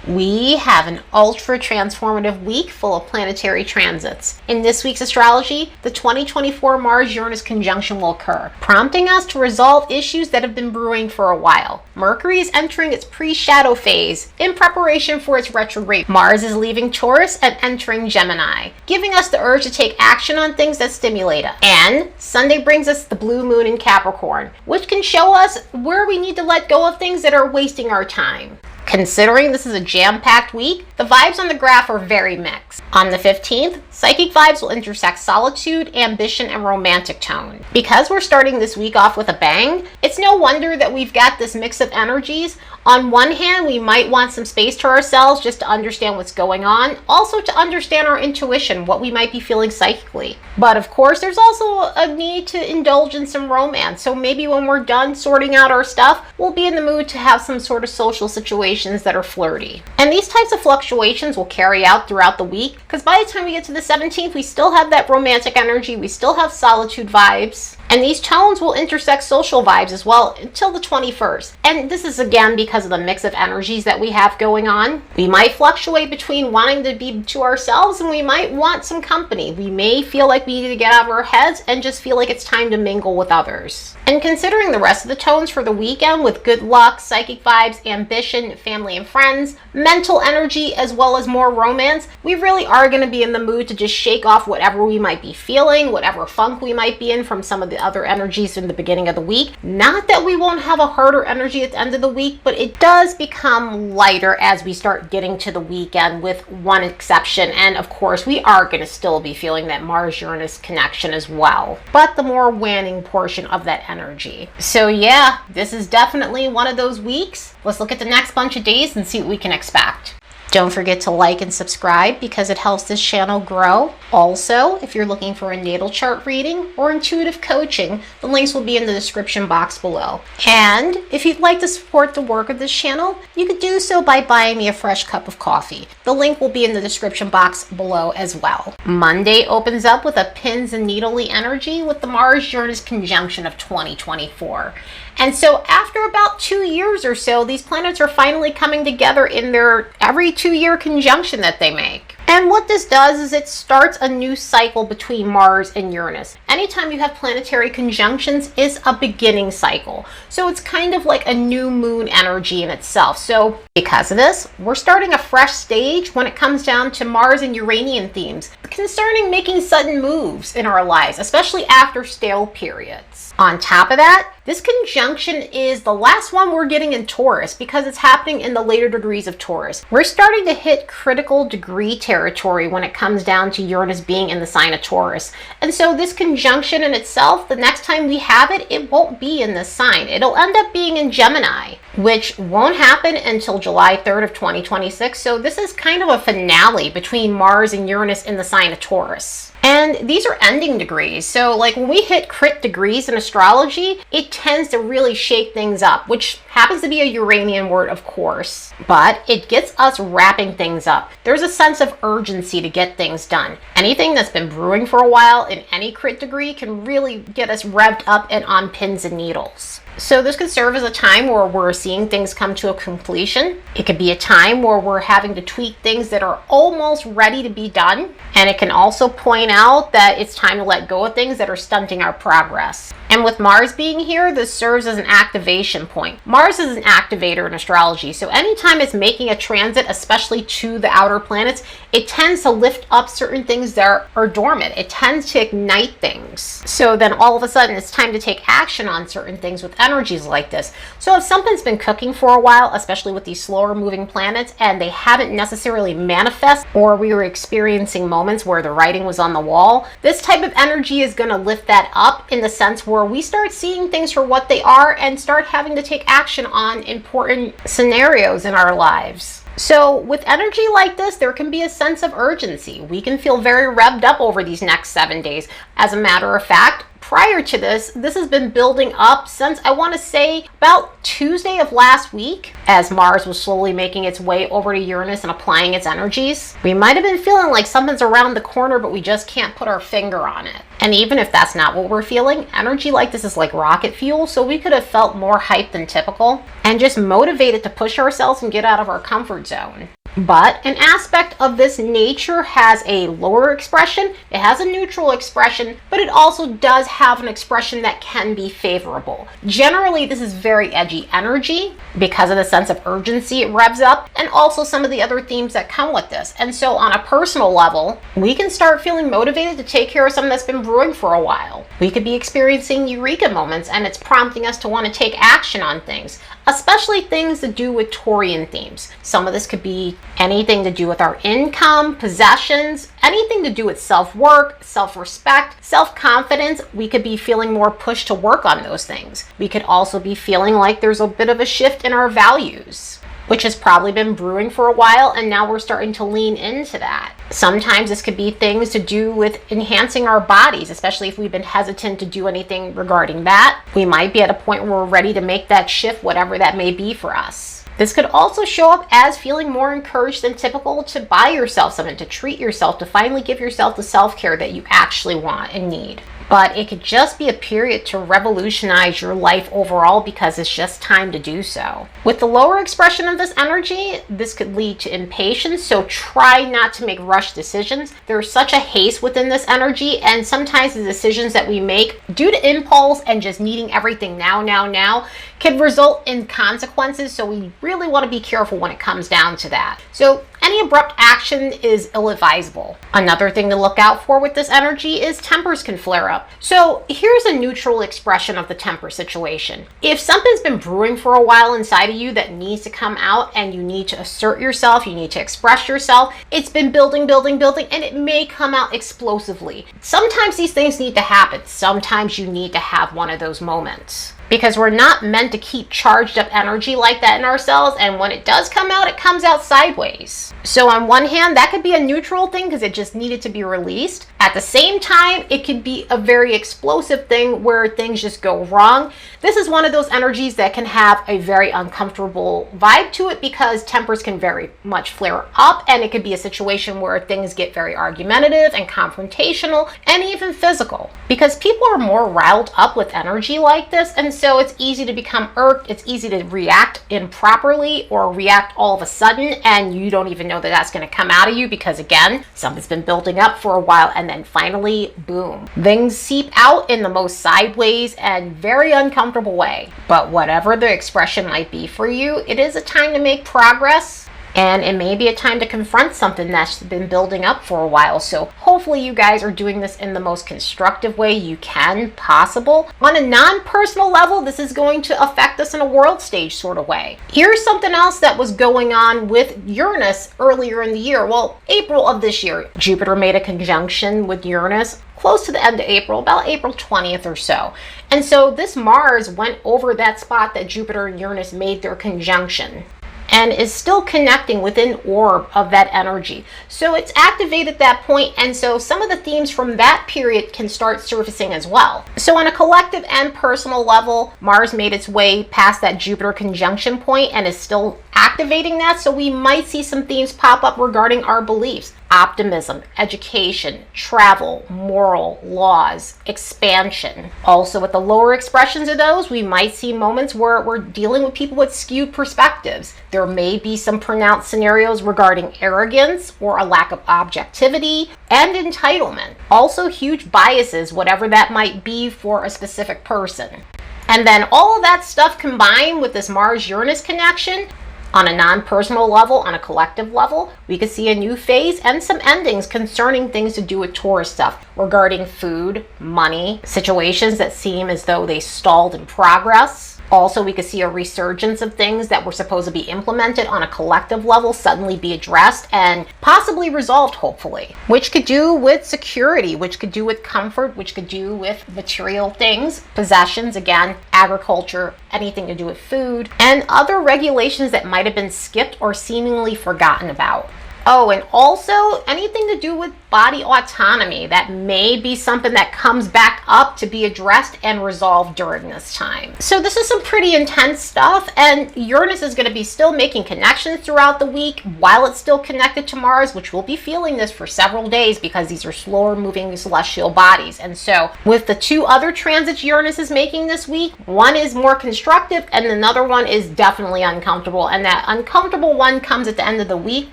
We have an ultra transformative week full of planetary transits. In this week's astrology, the 2024 Mars-Uranus conjunction will occur, prompting us to resolve issues that have been brewing for a while. Mercury is entering its pre-shadow phase in preparation for its retrograde. Mars is leaving Taurus and entering Gemini, giving us the urge to take action on things that stimulate us. And Sunday brings us the blue moon in Capricorn, which can show us where we need to let go of things that are wasting our time. Considering this is a jam-packed week, the vibes on the graph are very mixed. On the 15th, psychic vibes will intersect solitude, ambition, and romantic tone. Because we're starting this week off with a bang, it's no wonder that we've got this mix of energies. On one hand, we might want some space to ourselves just to understand what's going on, also to understand our intuition, what we might be feeling psychically. But of course, there's also a need to indulge in some romance, so maybe when we're done sorting out our stuff, we'll be in the mood to have some sort of social situations that are flirty. And these types of fluctuations will carry out throughout the week, because by the time we get to the 17th, we still have that romantic energy, we still have solitude vibes, and these tones will intersect social vibes as well until the 21st. And this is again because of the mix of energies that we have going on. We might fluctuate between wanting to be to ourselves and we might want some company. We may feel like we need to get out of our heads and just feel like it's time to mingle with others. And considering the rest of the tones for the weekend with good luck, psychic vibes, ambition, family and friends, mental energy, as well as more romance, we really are going to be in the mood to just shake off whatever we might be feeling, whatever funk we might be in from some of the other energies in the beginning of the week. Not that we won't have a harder energy at the end of the week, but it does become lighter as we start getting to the weekend, with one exception. And of course, we are going to still be feeling that Mars-Uranus connection as well, but the more waning portion of that energy. So yeah, this is definitely one of those weeks. Let's look at the next bunch of days and see what we can expect. Don't forget to like and subscribe because it helps this channel grow. Also, if you're looking for a natal chart reading or intuitive coaching, the links will be in the description box below. And if you'd like to support the work of this channel, you could do so by buying me a fresh cup of coffee. The link will be in the description box below as well. Monday opens up with a pins and needly energy with the Mars-Uranus conjunction of 2024. And so after about 2 years or so, these planets are finally coming together in their every 2-year conjunction that they make. And what this does is it starts a new cycle between Mars and Uranus. Anytime you have planetary conjunctions is a beginning cycle. So it's kind of like a new moon energy in itself. So because of this, we're starting a fresh stage when it comes down to Mars and Uranian themes concerning making sudden moves in our lives, especially after stale periods. On top of that, this conjunction is the last one we're getting in Taurus because it's happening in the later degrees of Taurus. We're starting to hit critical degree territory when it comes down to Uranus being in the sign of Taurus. And so this conjunction in itself, the next time we have it, it won't be in this sign. It'll end up being in Gemini, which won't happen until July 3rd of 2026. So this is kind of a finale between Mars and Uranus in the sign of Taurus. And these are ending degrees. So like when we hit crit degrees in astrology, it tends to really shake things up, which happens to be a Uranian word, of course, but it gets us wrapping things up. There's a sense of urgency to get things done. Anything that's been brewing for a while in any crit degree can really get us revved up and on pins and needles. So this could serve as a time where we're seeing things come to a completion. It could be a time where we're having to tweak things that are almost ready to be done. And it can also point out that it's time to let go of things that are stunting our progress. And with Mars being here, this serves as an activation point. Mars is an activator in astrology, so anytime it's making a transit, especially to the outer planets, it tends to lift up certain things that are dormant. It tends to ignite things. So then all of a sudden it's time to take action on certain things with energies like this. So if something's been cooking for a while, especially with these slower moving planets, and they haven't necessarily manifest, or we were experiencing moments where the writing was on the wall, this type of energy is going to lift that up in the sense where we start seeing things for what they are and start having to take action on important scenarios in our lives. So with energy like this, there can be a sense of urgency. We can feel very revved up over these next 7 days. As a matter of fact, prior to this has been building up since I want to say about Tuesday of last week, as Mars was slowly making its way over to Uranus and applying its energies. We might have been feeling like something's around the corner, but we just can't put our finger on it. And even if that's not what we're feeling, energy like this is like rocket fuel, so we could have felt more hyped than typical and just motivated to push ourselves and get out of our comfort zone. But an aspect of this nature has a lower expression, it has a neutral expression, but it also does have an expression that can be favorable. Generally, this is very edgy energy because of the sense of urgency it revs up, and also some of the other themes that come with this. And so on a personal level, we can start feeling motivated to take care of something that's been brewing for a while. We could be experiencing eureka moments, and it's prompting us to want to take action on things, especially things to do with Taurian themes. Some of this could be anything to do with our income, possessions, anything to do with self-work, self-respect, self-confidence. We could be feeling more pushed to work on those things. We could also be feeling like there's a bit of a shift in our values, which has probably been brewing for a while, and now we're starting to lean into that. Sometimes this could be things to do with enhancing our bodies, especially if we've been hesitant to do anything regarding that. We might be at a point where we're ready to make that shift, whatever that may be for us. This could also show up as feeling more encouraged than typical to buy yourself something, to treat yourself, to finally give yourself the self-care that you actually want and need. But it could just be a period to revolutionize your life overall because it's just time to do so. With the lower expression of this energy, this could lead to impatience, so try not to make rushed decisions. There's such a haste within this energy, and sometimes the decisions that we make due to impulse and just needing everything now, can result in consequences, so we really want to be careful when it comes down to that. So any abrupt action is ill-advisable. Another thing to look out for with this energy is tempers can flare up. So here's a neutral expression of the temper situation. If something's been brewing for a while inside of you that needs to come out, and you need to assert yourself, you need to express yourself, it's been building, and it may come out explosively. Sometimes these things need to happen. Sometimes you need to have one of those moments, because we're not meant to keep charged up energy like that in ourselves, and when it does come out, it comes out sideways. So on one hand, that could be a neutral thing because it just needed to be released. At the same time, it could be a very explosive thing where things just go wrong. This is one of those energies that can have a very uncomfortable vibe to it because tempers can very much flare up, and it could be a situation where things get very argumentative and confrontational and even physical, because people are more riled up with energy like this, and so it's easy to become irked. It's easy to react improperly or react all of a sudden, and you don't even know that that's going to come out of you because, again, something's been building up for a while, and then finally, boom. Things seep out in the most sideways and very uncomfortable way. But whatever the expression might be for you, it is a time to make progress. And it may be a time to confront something that's been building up for a while. So hopefully you guys are doing this in the most constructive way you can possible. On a non-personal level, this is going to affect us in a world stage sort of way. Here's something else that was going on with Uranus earlier in the year. Well, April of this year, Jupiter made a conjunction with Uranus close to the end of April, about April 20th or so. And so this Mars went over that spot that Jupiter and Uranus made their conjunction, and is still connecting within orb of that energy. So it's activated at that point, and so some of the themes from that period can start surfacing as well. So on a collective and personal level, Mars made its way past that Jupiter conjunction point and is still activating that, so we might see some themes pop up regarding our beliefs. Optimism, education, travel, moral, laws, expansion. Also, with the lower expressions of those, we might see moments where we're dealing with people with skewed perspectives. There may be some pronounced scenarios regarding arrogance or a lack of objectivity and entitlement. Also, huge biases, whatever that might be for a specific person. And then all of that stuff combined with this Mars-Uranus connection, on a non-personal level, on a collective level, we could see a new phase and some endings concerning things to do with Taurus stuff regarding food, money, situations that seem as though they stalled in progress. Also, we could see a resurgence of things that were supposed to be implemented on a collective level suddenly be addressed and possibly resolved, hopefully. Which could do with security, which could do with comfort, which could do with material things, possessions, again, agriculture, anything to do with food, and other regulations that might have been skipped or seemingly forgotten about. Oh, and also anything to do with body autonomy. That may be something that comes back up to be addressed and resolved during this time. So this is some pretty intense stuff, and Uranus is going to be still making connections throughout the week while it's still connected to Mars, which we'll be feeling this for several days because these are slower moving celestial bodies. And so with the two other transits Uranus is making this week, one is more constructive and another one is definitely uncomfortable. And that uncomfortable one comes at the end of the week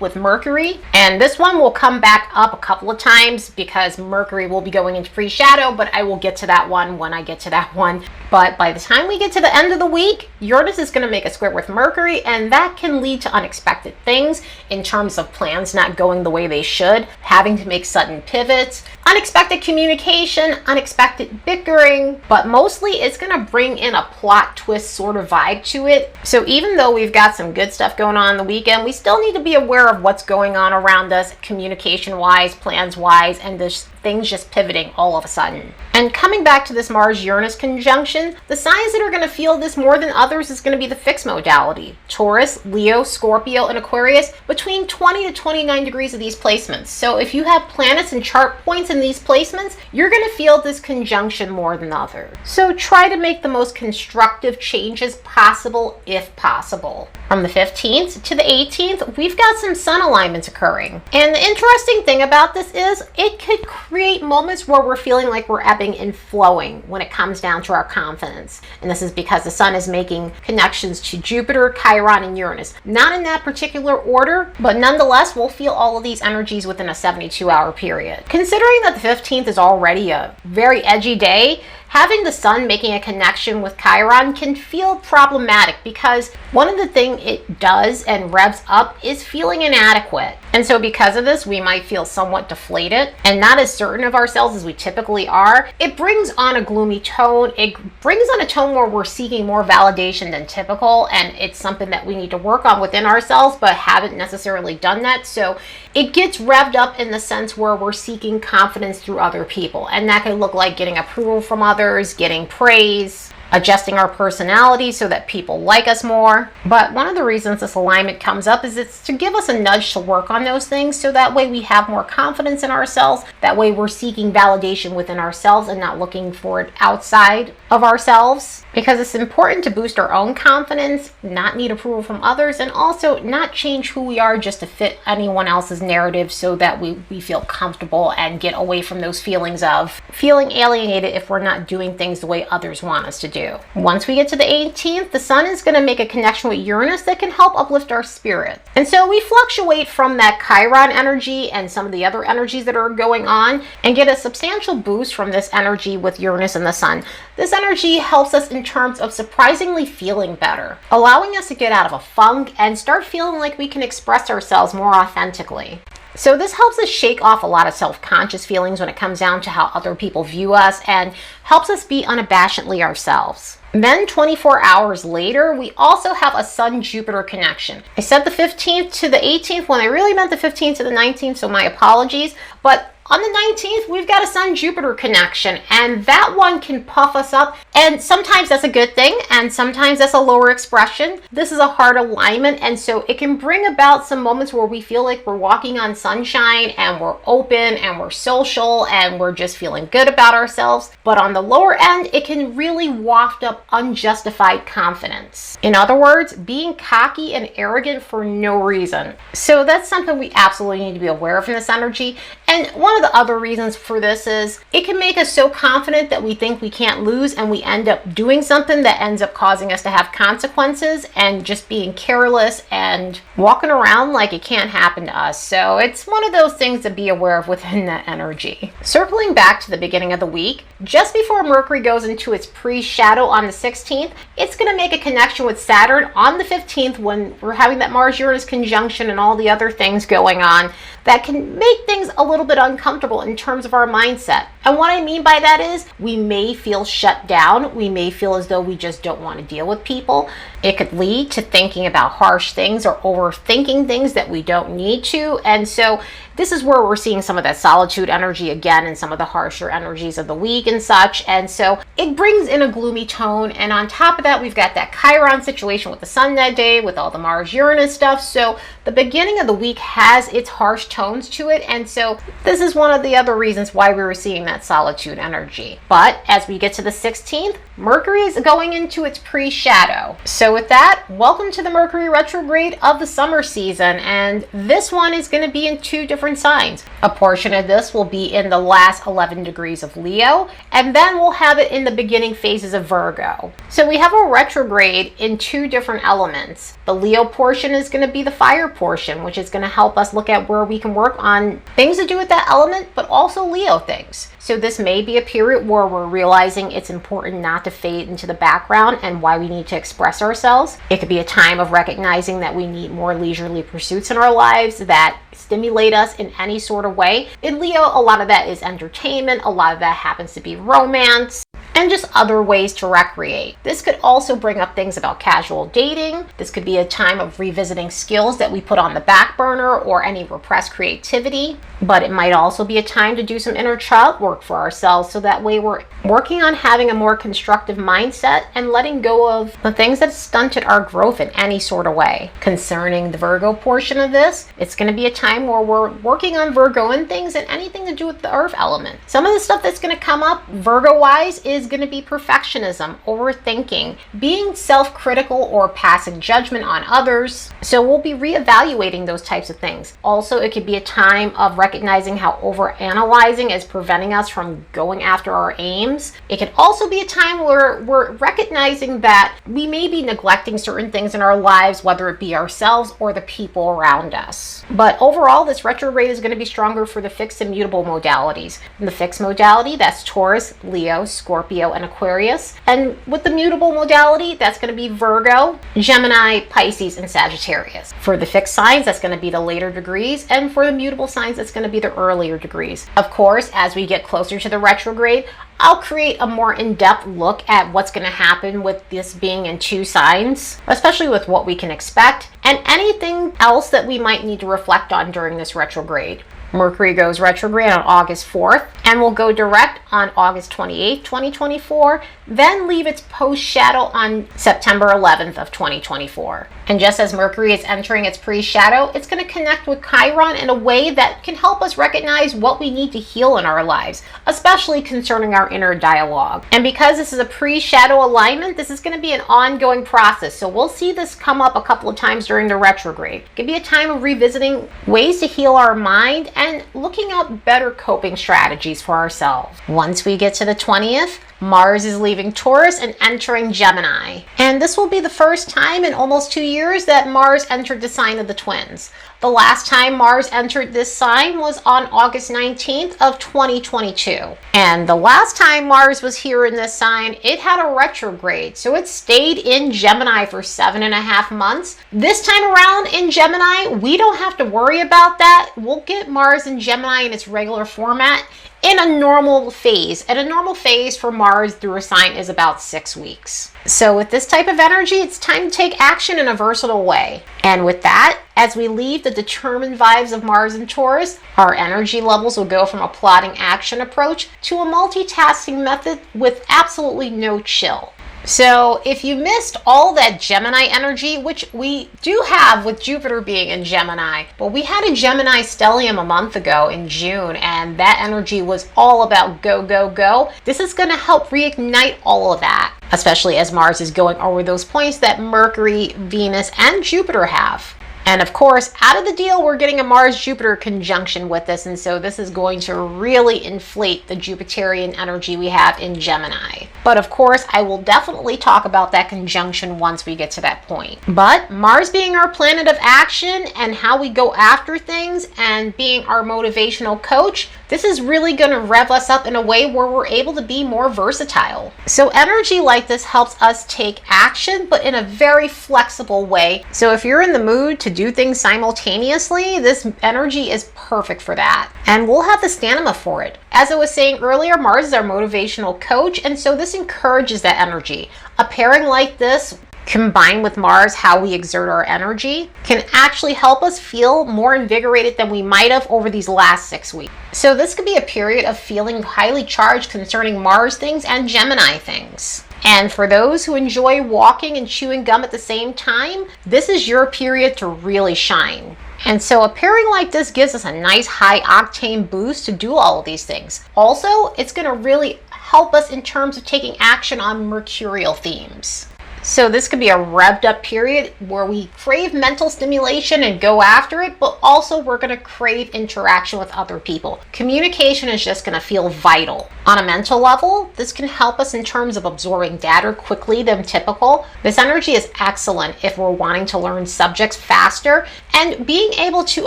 with Mercury. And this one will come back up a couple of times because Mercury will be going into pre-shadow, but I will get to that one when I get to that one. But by the time we get to the end of the week, Uranus is going to make a square with Mercury, and that can lead to unexpected things in terms of plans not going the way they should, having to make sudden pivots, unexpected communication, unexpected bickering, but mostly it's going to bring in a plot twist sort of vibe to it. So even though we've got some good stuff going on the weekend, we still need to be aware of what's going on around us, communication-wise, plans-wise, and this things just pivoting all of a sudden. And coming back to this Mars-Uranus conjunction, the signs that are going to feel this more than others is going to be the fixed modality. Taurus, Leo, Scorpio, and Aquarius, between 20 to 29 degrees of these placements. So if you have planets and chart points in these placements, you're going to feel this conjunction more than others. So try to make the most constructive changes possible if possible. From the 15th to the 18th, we've got some sun alignments occurring. And the interesting thing about this is it could create moments where we're feeling like we're ebbing and flowing when it comes down to our confidence. And this is because the sun is making connections to Jupiter, Chiron, and Uranus. Not in that particular order, but nonetheless, we'll feel all of these energies within a 72-hour period. Considering that the 15th is already a very edgy day, having the sun making a connection with Chiron can feel problematic because one of the things it does and revs up is feeling inadequate. And so because of this, we might feel somewhat deflated and not as certain of ourselves as we typically are. It brings on a gloomy tone. It brings on a tone where we're seeking more validation than typical, and it's something that we need to work on within ourselves, but haven't necessarily done that. So it gets revved up in the sense where we're seeking confidence through other people, and that can look like getting approval from others, getting praise, adjusting our personality so that people like us more. But one of the reasons this alignment comes up is it's to give us a nudge to work on those things so that way we have more confidence in ourselves. That way we're seeking validation within ourselves and not looking for it outside of ourselves. Because it's important to boost our own confidence, not need approval from others, and also not change who we are just to fit anyone else's narrative so that we feel comfortable and get away from those feelings of feeling alienated if we're not doing things the way others want us to do. Once we get to the 18th, the sun is going to make a connection with Uranus that can help uplift our spirit. And so we fluctuate from that Chiron energy and some of the other energies that are going on and get a substantial boost from this energy with Uranus and the sun. This energy helps us in terms of surprisingly feeling better, allowing us to get out of a funk and start feeling like we can express ourselves more authentically. So this helps us shake off a lot of self-conscious feelings when it comes down to how other people view us and helps us be unabashedly ourselves. Then 24 hours later, we also have a Sun-Jupiter connection. I said the 15th to the 18th when I really meant the 15th to the 19th, so my apologies. But on the 19th, we've got a Sun-Jupiter connection, and that one can puff us up, and sometimes that's a good thing, and sometimes that's a lower expression. This is a hard alignment, and so it can bring about some moments where we feel like we're walking on sunshine, and we're open, and we're social, and we're just feeling good about ourselves. But on the lower end, it can really waft up unjustified confidence. In other words, being cocky and arrogant for no reason. So that's something we absolutely need to be aware of in this energy. And one of the other reasons for this is it can make us so confident that we think we can't lose, and we end up doing something that ends up causing us to have consequences and just being careless and walking around like it can't happen to us. So it's one of those things to be aware of within that energy. Circling back to the beginning of the week, just before Mercury goes into its pre-shadow on the 16th, it's going to make a connection with Saturn on the 15th when we're having that Mars-Uranus conjunction and all the other things going on that can make things a little bit uncomfortable in terms of our mindset. And what I mean by that is we may feel shut down. We may feel as though we just don't want to deal with people. It could lead to thinking about harsh things or overthinking things that we don't need to. And so this is where we're seeing some of that solitude energy again and some of the harsher energies of the week and such. And so it brings in a gloomy tone. And on top of that, we've got that Chiron situation with the sun that day with all the Mars-Uranus stuff. So the beginning of the week has its harsh tones to it. And so this is one of the other reasons why we were seeing that solitude energy. But as we get to the 16th, Mercury is going into its pre-shadow. So with that, welcome to the Mercury retrograde of the summer season. And this one is going to be in 2 different signs. A portion of this will be in the last 11 degrees of Leo, and then we'll have it in the beginning phases of Virgo. So we have a retrograde in 2 different elements. The Leo portion is going to be the fire portion, which is going to help us look at where we can work on things to do with that element, but also Leo things. So this may be a period where we're realizing it's important not to fade into the background and why we need to express ourselves. It could be a time of recognizing that we need more leisurely pursuits in our lives that stimulate us in any sort of way. In Leo, a lot of that is entertainment, a lot of that happens to be romance, and just other ways to recreate. This could also bring up things about casual dating. This could be a time of revisiting skills that we put on the back burner or any repressed creativity. But it might also be a time to do some inner child work for ourselves, so that way we're working on having a more constructive mindset and letting go of the things that stunted our growth in any sort of way. Concerning the Virgo portion of this, it's going to be a time where we're working on Virgoan things and anything to do with the earth element. Some of the stuff that's going to come up Virgo-wise is going to be perfectionism, overthinking, being self-critical or passing judgment on others. So we'll be reevaluating those types of things. Also, it could be a time of recognizing how overanalyzing is preventing us from going after our aims. It could also be a time where we're recognizing that we may be neglecting certain things in our lives, whether it be ourselves or the people around us. But overall, this retrograde is going to be stronger for the fixed and mutable modalities. In the fixed modality, that's Taurus, Leo, Scorpio, and Aquarius. And with the mutable modality, that's going to be Virgo, Gemini, Pisces, and Sagittarius. For the fixed signs, that's going to be the later degrees. And for the mutable signs, that's going to be the earlier degrees. Of course, as we get closer to the retrograde, I'll create a more in-depth look at what's going to happen with this being in 2 signs, especially with what we can expect and anything else that we might need to reflect on during this retrograde. Mercury goes retrograde on August 4th and will go direct on August 28th, 2024, then leave its post-shadow on September 11th of 2024. And just as Mercury is entering its pre-shadow, it's going to connect with Chiron in a way that can help us recognize what we need to heal in our lives, especially concerning our inner dialogue. And because this is a pre-shadow alignment, this is going to be an ongoing process. So we'll see this come up a couple of times during the retrograde. It could be a time of revisiting ways to heal our mind and looking up better coping strategies for ourselves. Once we get to the 20th, Mars is leaving Taurus and entering Gemini. And this will be the first time in almost 2 years that Mars entered the sign of the twins. The last time Mars entered this sign was on August 19th of 2022. And the last time Mars was here in this sign, it had a retrograde. So it stayed in Gemini for 7.5 months. This time around in Gemini, we don't have to worry about that. We'll get Mars in Gemini in its regular format in a normal phase. And a normal phase for Mars through a sign is about 6 weeks. So with this type of energy, it's time to take action in a versatile way. And with that, as we leave the determined vibes of Mars and Taurus, our energy levels will go from a plotting action approach to a multitasking method with absolutely no chill. So if you missed all that Gemini energy, which we do have with Jupiter being in Gemini, but we had a Gemini stellium a month ago in June, and that energy was all about go, go, go. This is going to help reignite all of that, especially as Mars is going over those points that Mercury, Venus, and Jupiter have. And of course, out of the deal, we're getting a Mars-Jupiter conjunction with this. And so this is going to really inflate the Jupiterian energy we have in Gemini. But of course, I will definitely talk about that conjunction once we get to that point. But Mars being our planet of action and how we go after things and being our motivational coach, this is really going to rev us up in a way where we're able to be more versatile. So energy like this helps us take action, but in a very flexible way. So if you're in the mood to do things simultaneously, this energy is perfect for that. And we'll have the stamina for it. As I was saying earlier, Mars is our motivational coach, and so this encourages that energy. A pairing like this combined with Mars, how we exert our energy, can actually help us feel more invigorated than we might have over these last 6 weeks. So this could be a period of feeling highly charged concerning Mars things and Gemini things. And for those who enjoy walking and chewing gum at the same time, this is your period to really shine. And so a pairing like this gives us a nice high octane boost to do all of these things. Also, it's going to really help us in terms of taking action on mercurial themes. So this could be a revved up period where we crave mental stimulation and go after it, but also we're going to crave interaction with other people. Communication is just going to feel vital. On a mental level, this can help us in terms of absorbing data quickly than typical. This energy is excellent if we're wanting to learn subjects faster and being able to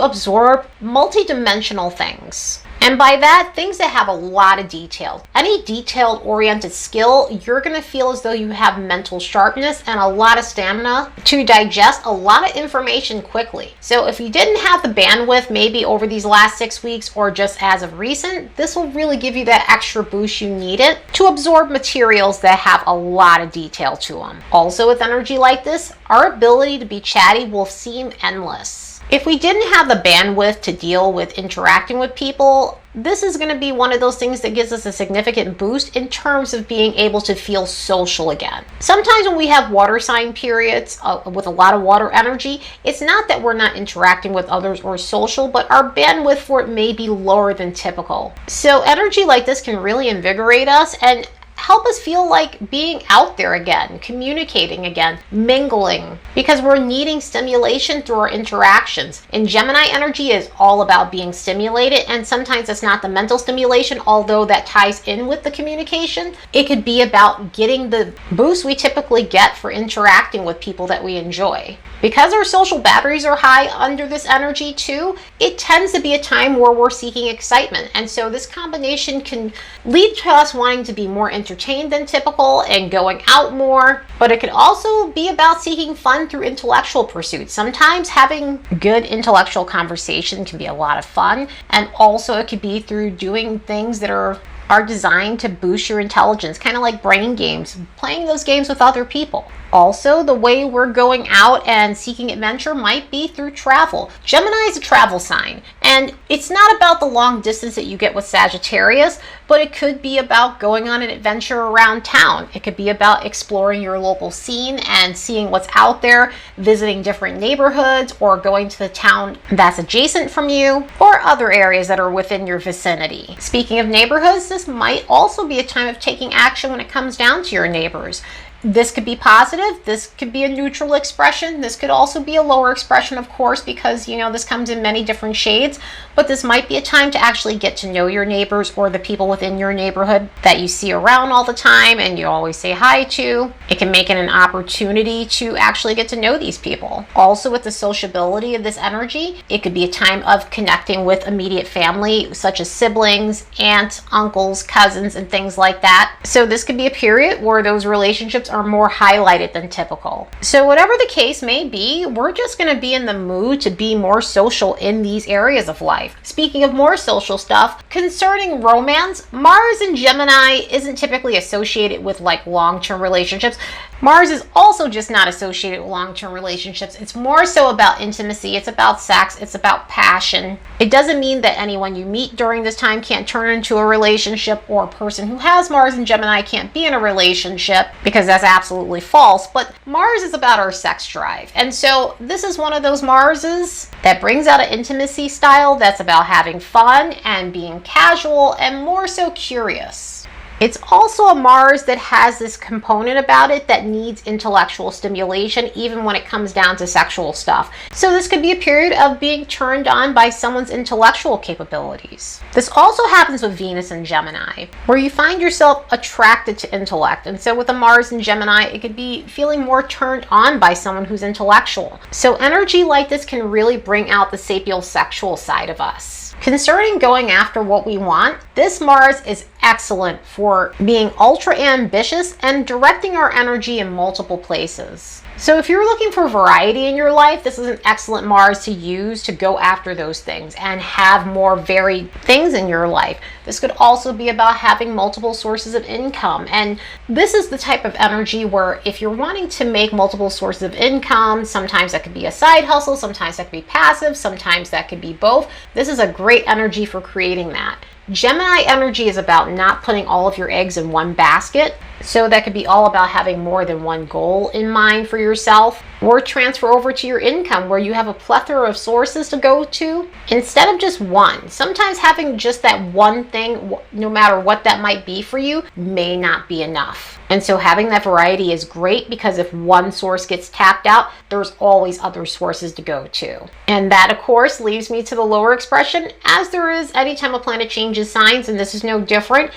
absorb multidimensional things. And by that, things that have a lot of detail. Any detailed oriented skill, you're going to feel as though you have mental sharpness and a lot of stamina to digest a lot of information quickly. So if you didn't have the bandwidth maybe over these last 6 weeks or just as of recent, this will really give you that extra boost you needed to absorb materials that have a lot of detail to them. Also with energy like this, our ability to be chatty will seem endless. If we didn't have the bandwidth to deal with interacting with people, this is going to be one of those things that gives us a significant boost in terms of being able to feel social again. Sometimes when we have water sign periods with a lot of water energy, it's not that we're not interacting with others or social, but our bandwidth for it may be lower than typical. So energy like this can really invigorate us and help us feel like being out there again, communicating again, mingling, because we're needing stimulation through our interactions. And Gemini energy is all about being stimulated, and sometimes it's not the mental stimulation, although that ties in with the communication. It could be about getting the boost we typically get for interacting with people that we enjoy. Because our social batteries are high under this energy too, it tends to be a time where we're seeking excitement. And so this combination can lead to us wanting to be more entertained than typical and going out more. But it could also be about seeking fun through intellectual pursuits. Sometimes having good intellectual conversation can be a lot of fun. And also it could be through doing things that are designed to boost your intelligence, kind of like brain games, playing those games with other people. Also, the way we're going out and seeking adventure might be through travel. Gemini is a travel sign, and it's not about the long distance that you get with Sagittarius, but it could be about going on an adventure around town. It could be about exploring your local scene and seeing what's out there, visiting different neighborhoods, or going to the town that's adjacent from you, or other areas that are within your vicinity. Speaking of neighborhoods, this might also be a time of taking action when it comes down to your neighbors. This could be positive, this could be a neutral expression, this could also be a lower expression, of course, because, this comes in many different shades, but this might be a time to actually get to know your neighbors or the people within your neighborhood that you see around all the time and you always say hi to. It can make it an opportunity to actually get to know these people. Also, with the sociability of this energy, it could be a time of connecting with immediate family, such as siblings, aunts, uncles, cousins, and things like that. So this could be a period where those relationships are more highlighted than typical. So whatever the case may be, we're just going to be in the mood to be more social in these areas of life. Speaking of more social stuff, concerning romance, Mars in Gemini isn't typically associated with like long-term relationships. Mars is also just not associated with long-term relationships. It's more so about intimacy, it's about sex, it's about passion. It doesn't mean that anyone you meet during this time can't turn into a relationship, or a person who has Mars in Gemini can't be in a relationship, because that's absolutely false. But Mars is about our sex drive. And so this is one of those Marses that brings out an intimacy style that's about having fun and being casual and more so curious. It's also a Mars that has this component about it that needs intellectual stimulation, even when it comes down to sexual stuff. So this could be a period of being turned on by someone's intellectual capabilities. This also happens with Venus and Gemini, where you find yourself attracted to intellect. And so with a Mars in Gemini, it could be feeling more turned on by someone who's intellectual. So energy like this can really bring out the sapiosexual side of us. Concerning going after what we want, this Mars is excellent for being ultra ambitious and directing our energy in multiple places. So if you're looking for variety in your life, this is an excellent Mars to use to go after those things and have more varied things in your life. This could also be about having multiple sources of income. And this is the type of energy where if you're wanting to make multiple sources of income, sometimes that could be a side hustle, sometimes that could be passive, sometimes that could be both. This is a great energy for creating that. Gemini energy is about not putting all of your eggs in one basket. So that could be all about having more than one goal in mind for yourself, or transfer over to your income where you have a plethora of sources to go to instead of just one. Sometimes having just that one thing, no matter what that might be for you, may not be enough. And so having that variety is great because if one source gets tapped out, there's always other sources to go to. And that, of course, leads me to the lower expression, as there is anytime a planet changes signs, and this is no different.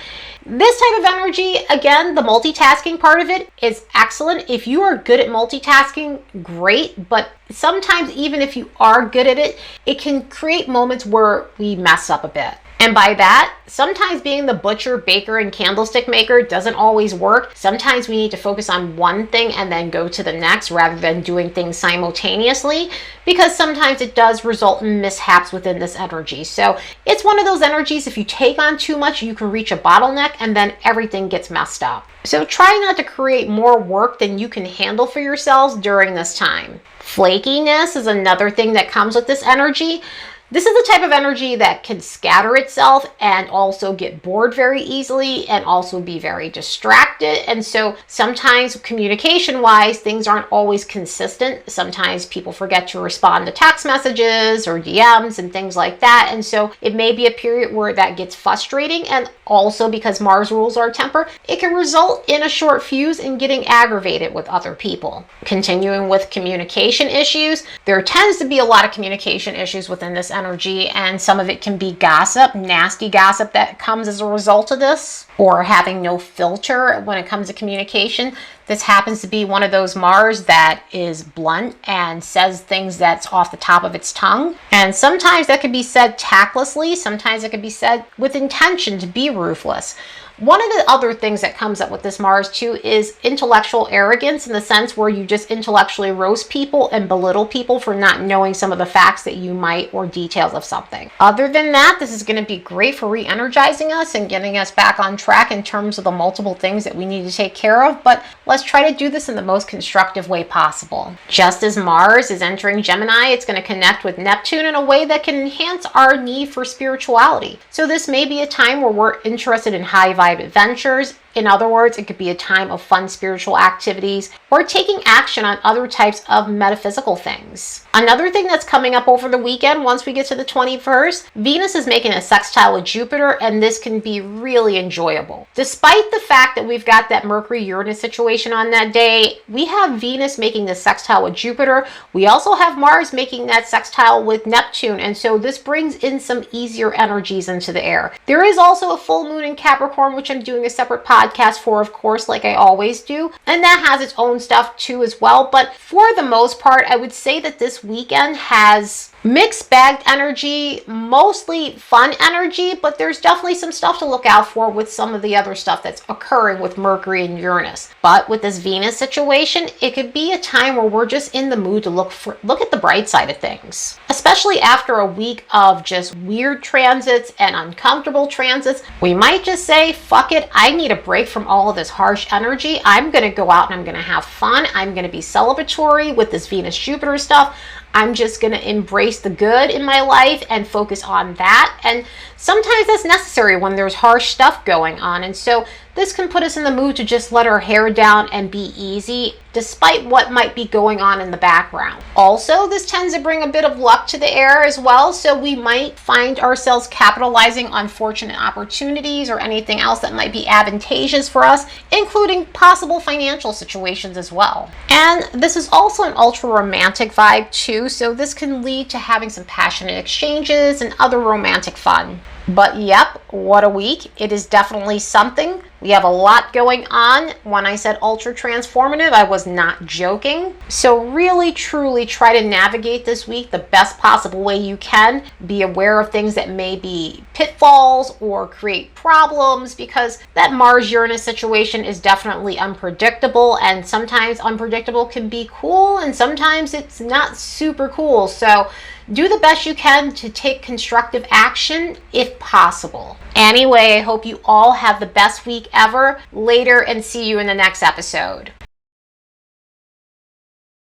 This type of energy, again, the multitasking part of it is excellent. If you are good at multitasking, great. But sometimes even if you are good at it, it can create moments where we mess up a bit. And by that, sometimes being the butcher, baker, and candlestick maker doesn't always work. Sometimes we need to focus on one thing and then go to the next rather than doing things simultaneously, because sometimes it does result in mishaps within this energy. So it's one of those energies, if you take on too much, you can reach a bottleneck and then everything gets messed up. So try not to create more work than you can handle for yourselves during this time. Flakiness is another thing that comes with this energy. This is the type of energy that can scatter itself and also get bored very easily and also be very distracted. And so sometimes communication-wise, things aren't always consistent. Sometimes people forget to respond to text messages or DMs and things like that. And so it may be a period where that gets frustrating. And also because Mars rules our temper, it can result in a short fuse and getting aggravated with other people. Continuing with communication issues, there tends to be a lot of communication issues within this energy, and some of it can be gossip, nasty gossip that comes as a result of this, or having no filter when it comes to communication. This happens to be one of those Mars that is blunt and says things that's off the top of its tongue. And sometimes that could be said tactlessly, sometimes it could be said with intention to be ruthless. One of the other things that comes up with this Mars too is intellectual arrogance, in the sense where you just intellectually roast people and belittle people for not knowing some of the facts that you might, or details of something. Other than that, this is going to be great for re-energizing us and getting us back on track in terms of the multiple things that we need to take care of, but let's try to do this in the most constructive way possible. Just as Mars is entering Gemini, it's going to connect with Neptune in a way that can enhance our need for spirituality. So this may be a time where we're interested in high vibe adventures. In other words, it could be a time of fun spiritual activities or taking action on other types of metaphysical things. Another thing that's coming up over the weekend, once we get to the 21st, Venus is making a sextile with Jupiter, and this can be really enjoyable. Despite the fact that we've got that Mercury-Uranus situation on that day, we have Venus making the sextile with Jupiter. We also have Mars making that sextile with Neptune, and so this brings in some easier energies into the air. There is also a full moon in Capricorn, which I'm doing a separate podcast for, of course, like I always do, and that has its own stuff too as well. But for the most part, I would say that this weekend has mixed bagged energy, mostly fun energy, but there's definitely some stuff to look out for with some of the other stuff that's occurring with Mercury and Uranus. But with this Venus situation, it could be a time where we're just in the mood to look at the bright side of things. Especially after a week of just weird transits and uncomfortable transits, we might just say, fuck it, I need a break from all of this harsh energy. I'm going to go out and I'm going to have fun. I'm going to be celebratory with this Venus-Jupiter stuff. I'm just going to embrace the good in my life and focus on that. And sometimes that's necessary when there's harsh stuff going on. And so this can put us in the mood to just let our hair down and be easy, despite what might be going on in the background. Also, this tends to bring a bit of luck to the air as well. So we might find ourselves capitalizing on fortunate opportunities or anything else that might be advantageous for us, including possible financial situations as well. And this is also an ultra romantic vibe too. So this can lead to having some passionate exchanges and other romantic fun. But yep, what a week. It is definitely something. We have a lot going on. When I said ultra transformative, I was not joking. So really, truly try to navigate this week the best possible way you can. Be aware of things that may be pitfalls or create problems, because that Mars-Uranus situation is definitely unpredictable, and sometimes unpredictable can be cool and sometimes it's not super cool. So do the best you can to take constructive action if possible. Anyway, I hope you all have the best week ever. Later, and see you in the next episode.